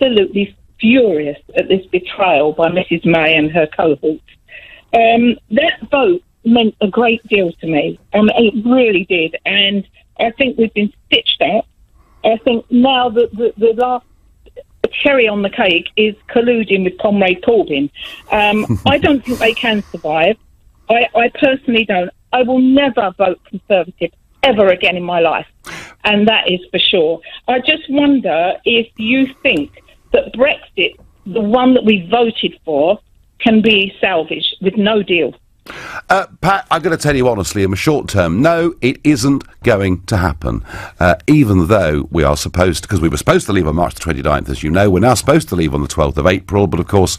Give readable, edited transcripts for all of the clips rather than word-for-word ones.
absolutely furious at this betrayal by Mrs May and her cohorts. That vote meant a great deal to me. It really did. And I think we've been stitched out. I think now the last cherry on the cake is colluding with Comrade Corbyn. I don't think they can survive. I personally don't. I will never vote Conservative ever again in my life. And that is for sure. I just wonder if you think that Brexit, the one that we voted for, can be salvaged with no deal. Pat, I'm going to tell you honestly, in the short term, no, it isn't going to happen. Even though we are supposed to, because we were supposed to leave on March the 29th, as you know, we're now supposed to leave on the 12th of April, but of course,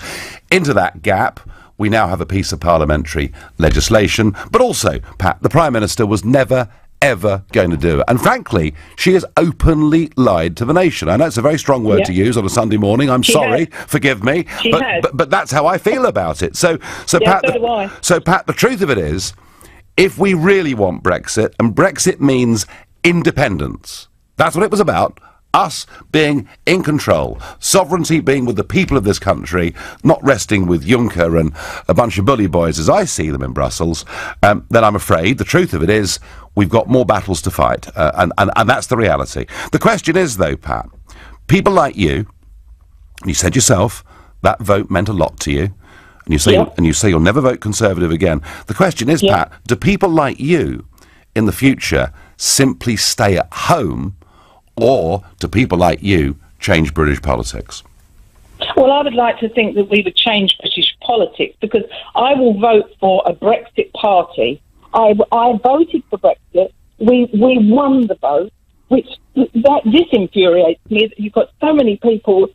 into that gap, we now have a piece of parliamentary legislation. But also, Pat, the Prime Minister was never, ever going to do it. And frankly, she has openly lied to the nation. I know it's a very strong word to use on a Sunday morning. I'm sorry, forgive me. But that's how I feel about it. So Pat, Pat, the truth of it is, if we really want Brexit, and Brexit means independence, that's what it was about. Us being in control, sovereignty being with the people of this country, not resting with Juncker and a bunch of bully boys as I see them in Brussels, then I'm afraid the truth of it is we've got more battles to fight, and that's the reality. The question is, though, Pat, people like you, and you said yourself, that vote meant a lot to you, and you say you'll never vote Conservative again. The question is, Pat, do people like you in the future simply stay at home, or do people like you change British politics? Well, I would like to think that we would change British politics, because I will vote for a Brexit party. I voted for Brexit. We won the vote, which this infuriates me. That you've got so many people,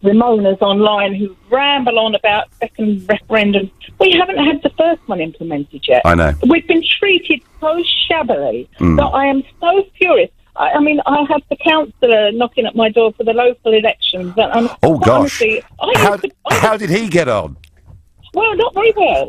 Ramonas online, who ramble on about second referendum. We haven't had the first one implemented yet. I know. We've been treated so shabbily that I am so furious. I mean, I had the councillor knocking at my door for the local elections. And oh, gosh. Honestly, how did he get on? Well, not very well.